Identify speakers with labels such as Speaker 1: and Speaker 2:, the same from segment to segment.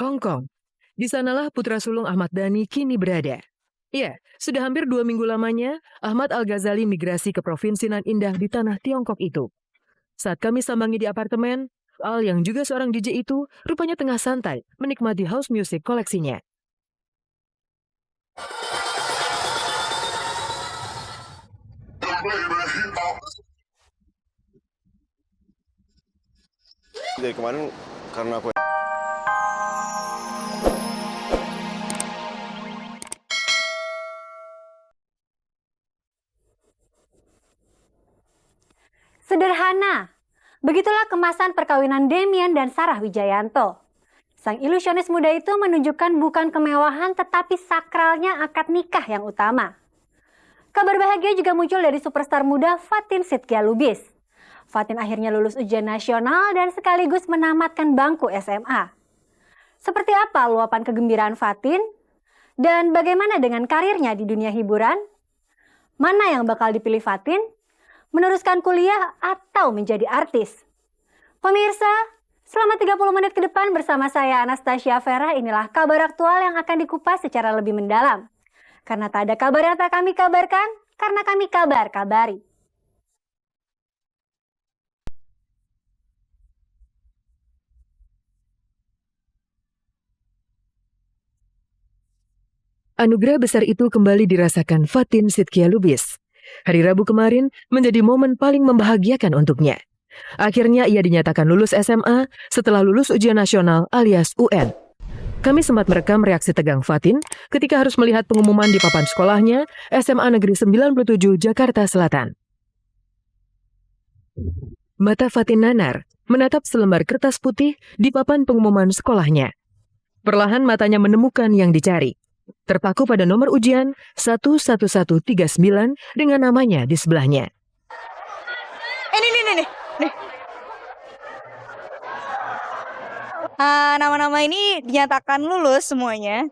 Speaker 1: Hong Kong. Di sanalah putra sulung Ahmad Dhani kini berada. Ya, sudah hampir 2 minggu lamanya Ahmad Al-Ghazali migrasi ke Provinsi Nan Indah di tanah Tiongkok itu. Saat kami sambangi di apartemen, Al yang juga seorang DJ itu rupanya tengah santai menikmati house music koleksinya.
Speaker 2: Dari kemarin karena aku
Speaker 3: sederhana. Begitulah kemasan perkawinan Demian dan Sarah Wijayanto. Sang ilusionis muda itu menunjukkan bukan kemewahan tetapi sakralnya akad nikah yang utama. Kabar bahagia juga muncul dari superstar muda Fatin Shidqia Lubis. Fatin akhirnya lulus ujian nasional dan sekaligus menamatkan bangku SMA. Seperti apa luapan kegembiraan Fatin? Dan bagaimana dengan karirnya di dunia hiburan? Mana yang bakal dipilih Fatin? Meneruskan kuliah atau menjadi artis? Pemirsa, selama 30 menit ke depan bersama saya Anastasia Vera, inilah kabar aktual yang akan dikupas secara lebih mendalam. Karena tak ada kabar yang tak kami kabarkan, karena kami kabar-kabari.
Speaker 1: Anugerah besar itu kembali dirasakan Fatin Shidqia Lubis. Hari Rabu kemarin menjadi momen paling membahagiakan untuknya. Akhirnya ia dinyatakan lulus SMA setelah lulus ujian nasional alias UN. Kami sempat merekam reaksi tegang Fatin ketika harus melihat pengumuman di papan sekolahnya SMA Negeri 97 Jakarta Selatan. Mata Fatin nanar menatap selembar kertas putih di papan pengumuman sekolahnya. Perlahan matanya menemukan yang dicari. Terpaku pada nomor ujian 11139 dengan namanya di sebelahnya.
Speaker 4: Nih. Nama-nama ini dinyatakan lulus semuanya.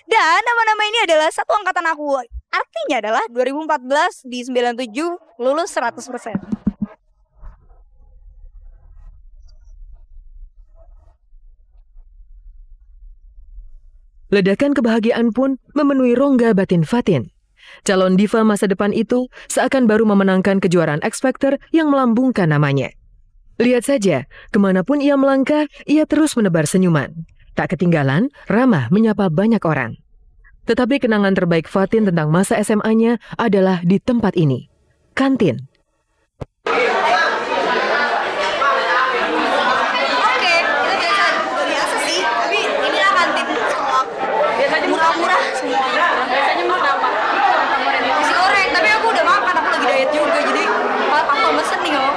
Speaker 4: Dan nama-nama ini adalah satu angkatan aku. Artinya adalah 2014 di 97 lulus 100%.
Speaker 1: Ledakan kebahagiaan pun memenuhi rongga batin Fatin. Calon diva masa depan itu seakan baru memenangkan kejuaraan X Factor yang melambungkan namanya. Lihat saja, kemanapun ia melangkah, ia terus menebar senyuman. Tak ketinggalan, ramah menyapa banyak orang. Tetapi kenangan terbaik Fatin tentang masa SMA-nya adalah di tempat ini, kantin.
Speaker 4: Murah-murah semua. Biasanya makan apa? Nasi goreng, tapi aku udah makan, aku lagi diet juga, jadi aku mesen nih om.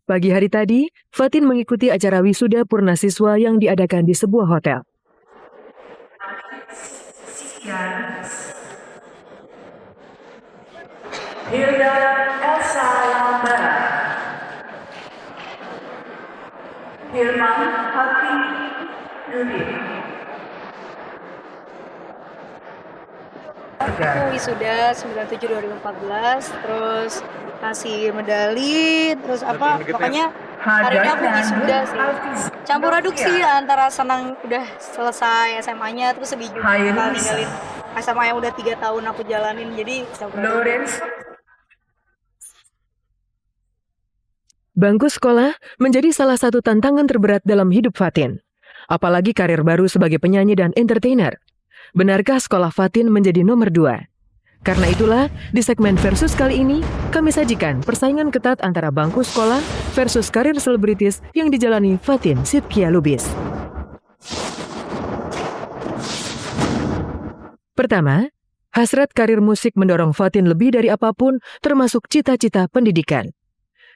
Speaker 1: Pagi hari tadi, Fatin mengikuti acara wisuda purnasiswa yang diadakan di sebuah hotel.
Speaker 5: Hilda Elsa Lambara, Hilman Hati Nudin.
Speaker 4: Aku wisuda 97 2014, terus kasih medali, terus apa, pokoknya hari ini aku wisuda sih. Campur aduk sih antara senang udah selesai SMA-nya, terus sedih juga ninggalin SMA yang udah 3 tahun aku jalanin, jadi campur aduk.
Speaker 1: Bangku sekolah menjadi salah satu tantangan terberat dalam hidup Fatin. Apalagi karir baru sebagai penyanyi dan entertainer. Benarkah sekolah Fatin menjadi nomor 2? Karena itulah, di segmen Versus kali ini, kami sajikan persaingan ketat antara bangku sekolah versus karir selebritis yang dijalani Fatin Shidqia Lubis. Pertama, hasrat karir musik mendorong Fatin lebih dari apapun, termasuk cita-cita pendidikan.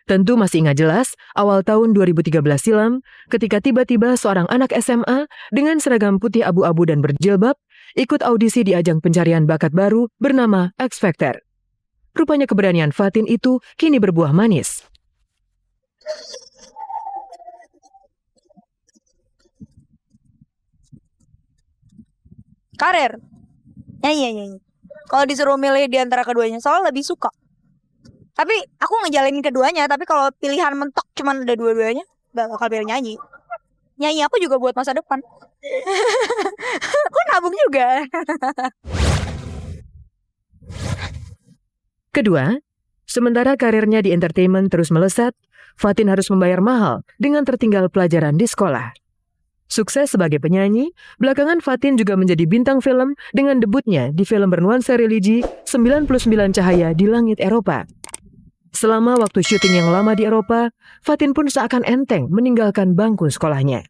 Speaker 1: Tentu masih ingat jelas awal tahun 2013 silam ketika tiba-tiba seorang anak SMA dengan seragam putih abu-abu dan berjilbab ikut audisi di ajang pencarian bakat baru bernama X Factor. Rupanya keberanian Fatin itu kini berbuah manis.
Speaker 4: Karir, nyanyi. Kalau disuruh milih di antara keduanya, soalnya lebih suka. Tapi aku ngejalanin keduanya, tapi kalau pilihan mentok cuman ada dua-duanya, bakal biar nyanyi. Nyanyi aku juga buat masa depan. Aku nabung juga.
Speaker 1: Kedua, sementara karirnya di entertainment terus melesat, Fatin harus membayar mahal dengan tertinggal pelajaran di sekolah. Sukses sebagai penyanyi, belakangan Fatin juga menjadi bintang film dengan debutnya di film bernuansa religi 99 Cahaya di Langit Eropa. Selama waktu syuting yang lama di Eropa, Fatin pun seakan enteng meninggalkan bangku sekolahnya.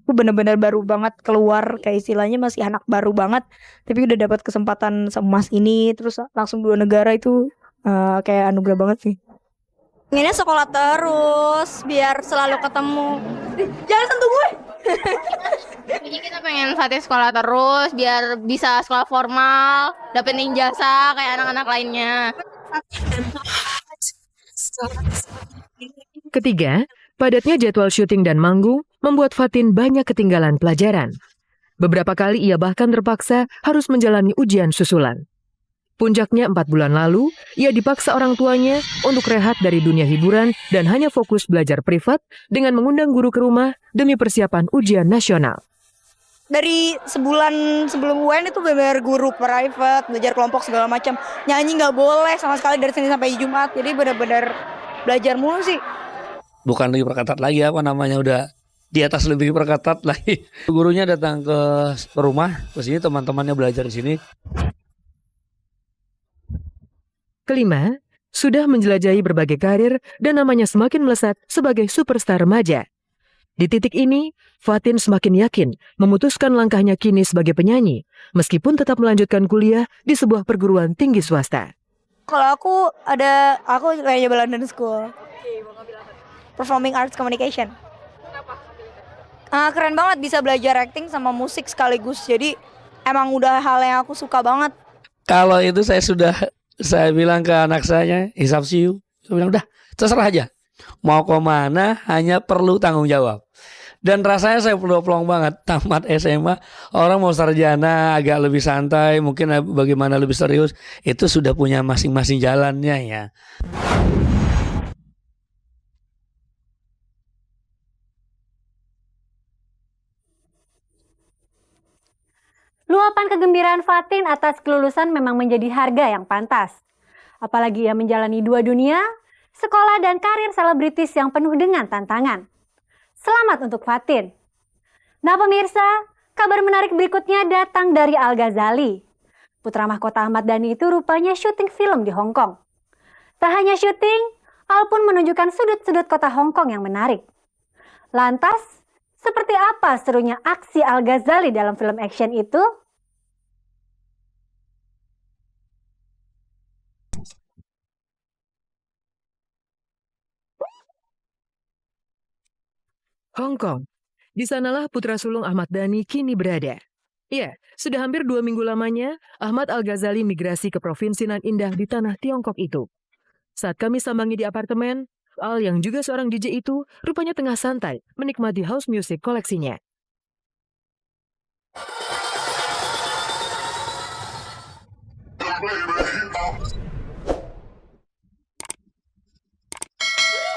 Speaker 4: Aku benar-benar baru banget keluar, kayak istilahnya masih anak baru banget, tapi udah dapat kesempatan sama Mas ini, terus langsung 2 negara itu kayak anugerah banget sih. Ini sekolah terus biar selalu ketemu. Jangan sentuh gue.
Speaker 6: Jadi kita pengen Fatih sekolah terus biar bisa sekolah formal, dapetin ijazah kayak anak-anak lainnya.
Speaker 1: Ketiga, padatnya jadwal syuting dan manggung membuat Fatin banyak ketinggalan pelajaran. Beberapa kali ia bahkan terpaksa harus menjalani ujian susulan. Puncaknya 4 bulan lalu, ia dipaksa orang tuanya untuk rehat dari dunia hiburan dan hanya fokus belajar privat dengan mengundang guru ke rumah demi persiapan ujian nasional.
Speaker 4: Dari sebulan sebelum UN itu benar guru private, belajar kelompok segala macam. Nyanyi nggak boleh sama sekali dari Senin sampai Jumat. Jadi benar-benar belajar mulu sih.
Speaker 7: Bukan lebih perketat lagi, udah di atas lebih perketat lagi. Gurunya datang ke rumah, ke sini teman-temannya belajar di sini.
Speaker 1: Kelima, sudah menjelajahi berbagai karir dan namanya semakin melesat sebagai superstar remaja. Di titik ini, Fatin semakin yakin memutuskan langkahnya kini sebagai penyanyi, meskipun tetap melanjutkan kuliah di sebuah perguruan tinggi swasta.
Speaker 4: Kalau aku kayaknya London School. Performing Arts Communication. Keren banget bisa belajar acting sama musik sekaligus. Jadi emang udah hal yang aku suka banget.
Speaker 7: Kalau itu saya bilang ke anak saya, hisap siu. Saya bilang udah terserah aja. Mau kemana hanya perlu tanggung jawab. Dan rasanya saya plong banget. Tamat SMA, orang mau sarjana agak lebih santai, mungkin bagaimana lebih serius. Itu sudah punya masing-masing jalannya ya.
Speaker 3: Luapan kegembiraan Fatin atas kelulusan memang menjadi harga yang pantas. Apalagi ia menjalani 2 dunia, sekolah dan karir selebritis yang penuh dengan tantangan. Selamat untuk Fatin. Nah pemirsa, kabar menarik berikutnya datang dari Al Ghazali. Putra mahkota Ahmad Dhani itu rupanya syuting film di Hong Kong. Tak hanya syuting, Al pun menunjukkan sudut-sudut kota Hong Kong yang menarik. Lantas, seperti apa serunya aksi Al Ghazali dalam film action itu?
Speaker 1: Hong Kong. Di sanalah putra sulung Ahmad Dhani kini berada. Ya, sudah hampir 2 minggu lamanya Ahmad Al-Ghazali migrasi ke provinsi nan indah di tanah Tiongkok itu. Saat kami sambangi di apartemen, Al yang juga seorang DJ itu rupanya tengah santai menikmati house music koleksinya.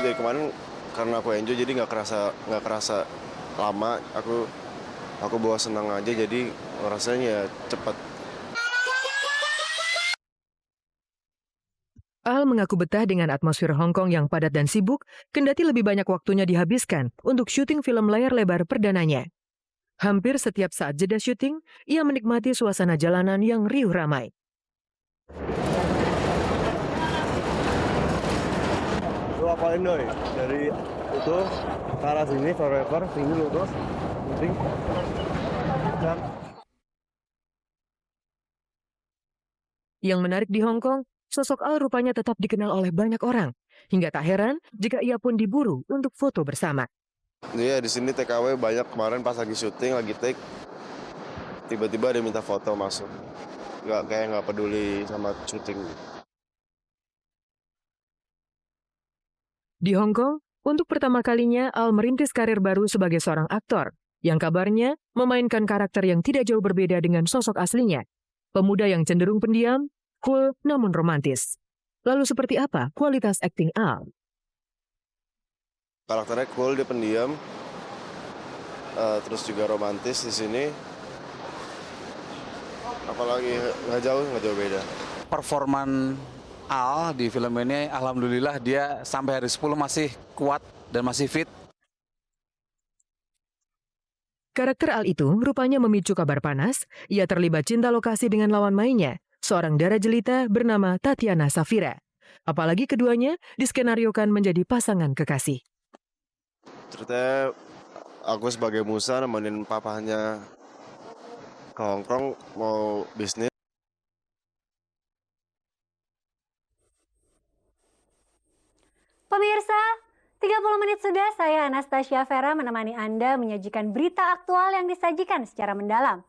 Speaker 2: Dari kemarin karena aku enjoy jadi nggak kerasa lama. Aku bawa senang aja jadi rasanya cepat.
Speaker 1: Al mengaku betah dengan atmosfer Hong Kong yang padat dan sibuk, kendati lebih banyak waktunya dihabiskan untuk syuting film layar lebar perdananya. Hampir setiap saat jeda syuting, ia menikmati suasana jalanan yang riuh ramai.
Speaker 2: Lu apalin doi? Dari itu ke arah sini, forever, sini lurus, penting.
Speaker 1: Yang menarik di Hong Kong, sosok Al rupanya tetap dikenal oleh banyak orang. Hingga tak heran jika ia pun diburu untuk foto bersama.
Speaker 2: Iya, di sini TKW banyak. Kemarin pas lagi syuting, lagi take, tiba-tiba dia minta foto masuk. Nggak peduli sama syuting.
Speaker 1: Di Hong Kong, untuk pertama kalinya Al merintis karir baru sebagai seorang aktor, yang kabarnya memainkan karakter yang tidak jauh berbeda dengan sosok aslinya. Pemuda yang cenderung pendiam, cool namun romantis. Lalu seperti apa kualitas akting Al?
Speaker 2: Karakternya cool, dia pendiam. Terus juga romantis di sini. Apalagi nggak jauh beda.
Speaker 8: Performan Al di film ini alhamdulillah dia sampai hari 10 masih kuat dan masih fit.
Speaker 1: Karakter Al itu rupanya memicu kabar panas. Ia terlibat cinta lokasi dengan lawan mainnya, seorang dara jelita bernama Tatiana Safira. Apalagi keduanya diskenariokan menjadi pasangan kekasih.
Speaker 2: Ceritanya aku sebagai Musa nemenin papahnya ke Hongkong mau bisnis.
Speaker 3: Pemirsa, 30 menit sudah saya Anastasia Vera menemani Anda menyajikan berita aktual yang disajikan secara mendalam.